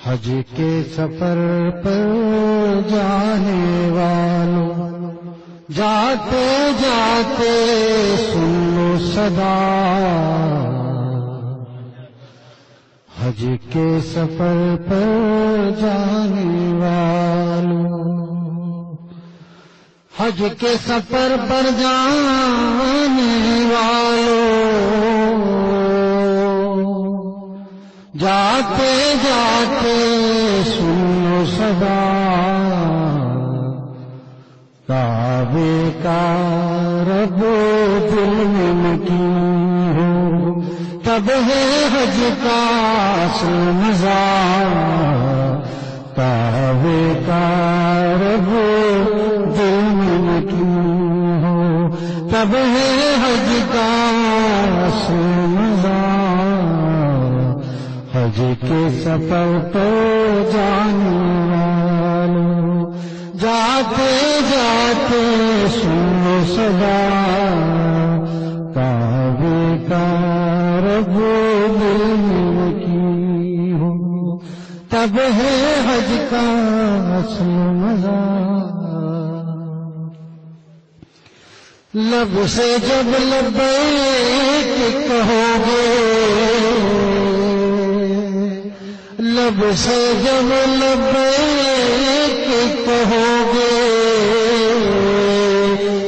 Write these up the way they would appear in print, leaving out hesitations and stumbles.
حج کے سفر پر جانے والوں، جاتے جاتے سن لو صدا، حج کے سفر پر جانے والوں، حج کے سفر پر جانے والوں، جاتے جاتے سنو صدا، کعبے کا رب دل میں مقیم ہو، تب ہے حج کا اصل مزہ، کعبے کا رب دل میں مقیم ہو، تب ہے حج کا اصل مزہ، حج کے سفر تو جانے والوں، جاتے جاتے سنو صدا، کعبے کا رب دل میں کی ہو، تب ہے حج کا اصل مزہ، لب سے جب لبیک کہو گے، لب سے جب لبیک کہو گے،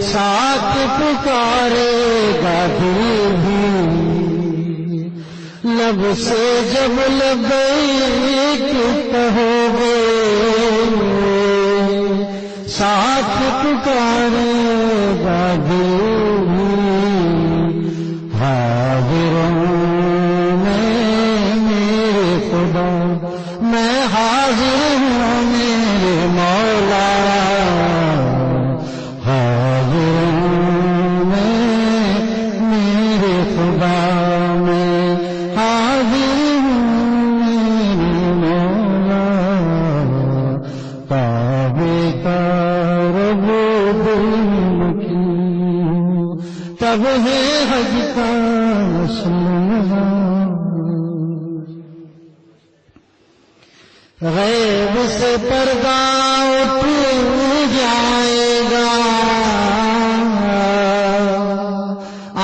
ساتھ پکارے گا دل بھی، لب سے جب لبیک کہو گے، ساتھ پکارے گا دل بھی، حاضروں میں حاضر ہوں میرے مولا، حاضر ہوں میں میرے خدا، میں حاضر ہوں میرے مولا، کعبے کا رب دل میں کی ہوں، تب ہے حج کا اصل مزہ، غیب سے پردہ اٹھ جائے گا،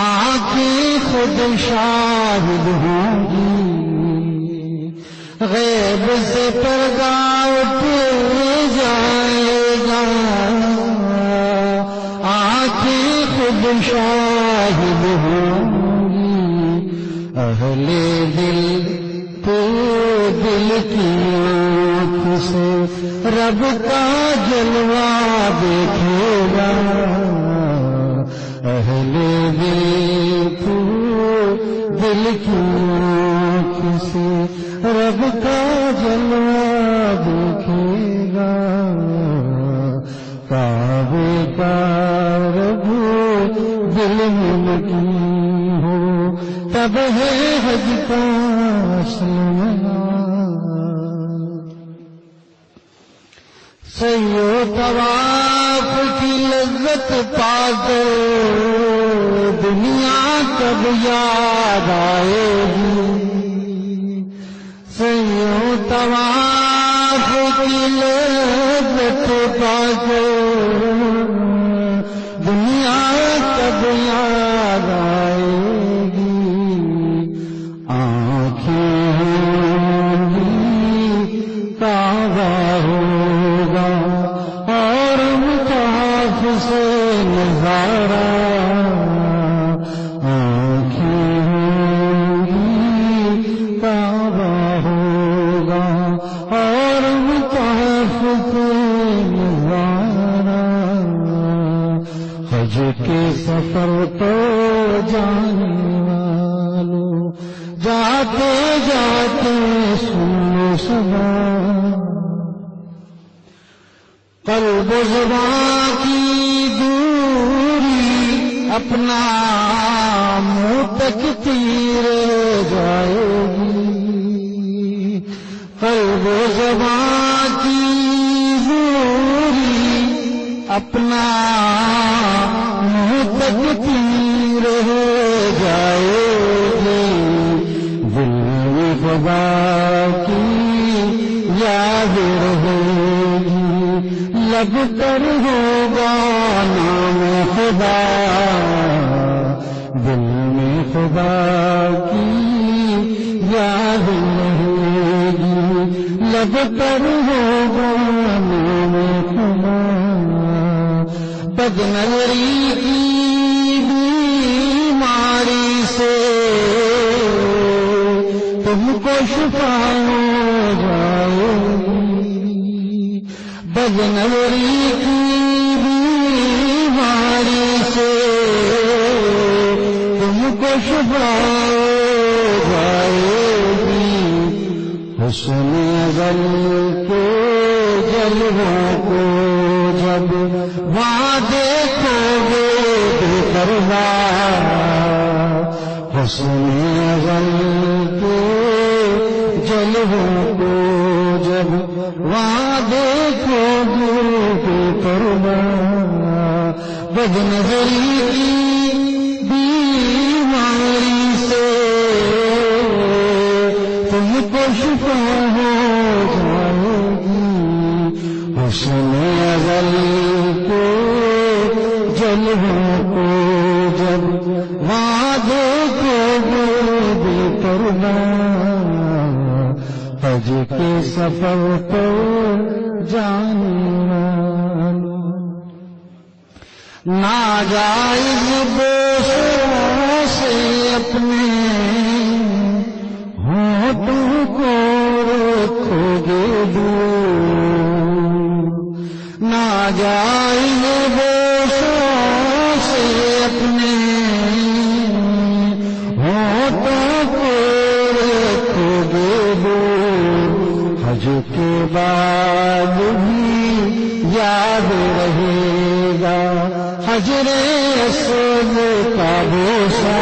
آنکھیں خود شاہد ہوں گی، غیب سے پردہ اٹھ جائے گا، آنکھیں خود شاہد ہوں گی، اہل دل تو دل کی آنکھ سے رب کا جلوہ دیکھے گا، اہل دل تو دل کی آنکھ سے رب کا جلوہ دیکھے گا، کعبے کا رب دل میں مقیم ہو، تب ہے حج کا اصل مزہ، سعی طواف کی لذت پا کر دنیا کب یاد آئے گی، سعی طواف کی لذت پا کر دنیا کب یاد آئے گی، آنکھیں ہوں گی کعبہ ہوگا اور مطاف سے نظارہ، آنکھیں ہوں گی کعبہ ہوگا اور مطاف سے نظارہ، حج کے سفر تو جانے والوں، جاتے جاتے سنو صدا، قلب و زبان کی دوری اپنا منہ تک تیر جائے گی، قلب و زبان کی دوری اپنا منہ تک تیر جائے گی، دل میں خدا کی یاد رہے گی، لب پر ہوگا نام خدا، دل میں خدا کی یاد رہے گی، لب پر ہوگا نام خدا۔ بدنظری کی بیماری سے تم کو شفا ہو جائے گی، بدنظری کی بیماری سے تم کو شفا ہو جائے گی۔ حسن ازل کے جلووں کو جب وہاں دیکھو گے بے پروا، حسن ازل کے جلووں کو جب وہاں دیکھو گے بے پروا۔ بدنظری کی بیماری سے تم کو شفا ہو جائے گی، حسن ازل کے جلووں کو جب وہاں دیکھو گے بے پروا۔ حج کے سفر پر جانے والوں، ناجائز بوسوں سے اپنے ہونٹوں کو رکھو گے دور، ناجائز بوسوں سے اپنے ہونٹوں کو رکھو گے دور۔ حج کے بعد بھی یاد رہے گا حجر اسود کا بوسہ،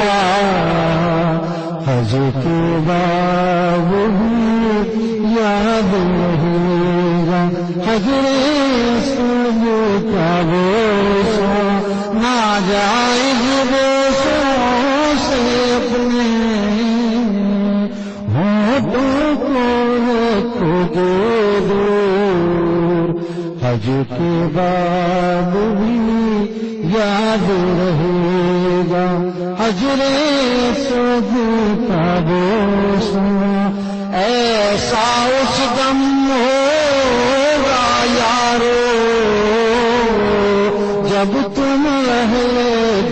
حج کے بعد بھی یاد رہے گا حجر اسود کا بوسہ۔ ناجائز بوسوں سے اپنے ہونٹوں کو رکھو گے دور، حج کے بعد بھی یاد رہے گا حجر اسود کا بوسہ۔ ایسا اس دم ہوگا یارو جب تم اہل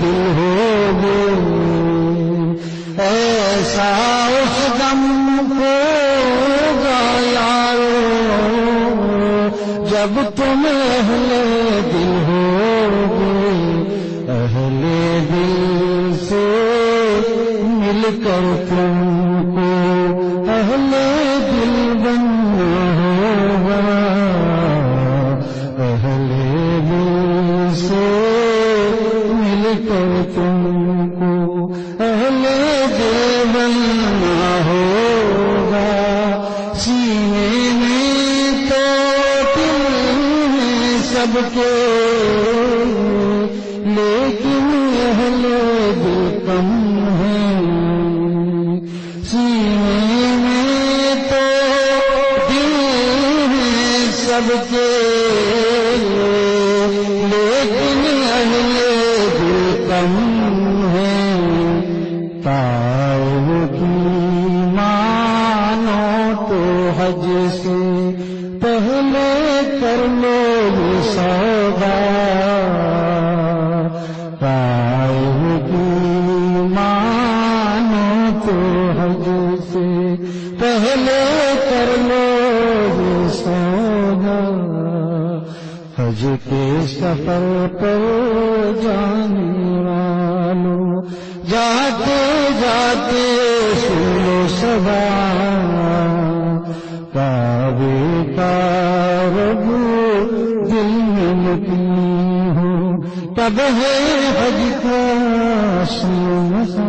دل ہوگے، ایسا اس دم ہوگا یارو جب تم اہل دل ہوگے، اہل دل سے مل کر تم کو اہل دل بننا ہوگا، اہل دل سے مل کر تم کو اہل دل بننا ہوگا۔ سینے میں تو دل ہے سب کے، لیکن اہل دل کم ہے، سینے میں تو دل ہے سب کے، لیکن اہل دل کم ہے۔ طائف کی مانو تو حج سے پہلے کر لو یہ سودا، طائف کی مانو تو حج سے پہلے کر لو یہ سودا۔ حج کے سفر پر جانے والوں، جاتے جاتے سنو صدا، کعبے کا رب دل میں مقیم ہو، تب ہے حج کا مسا۔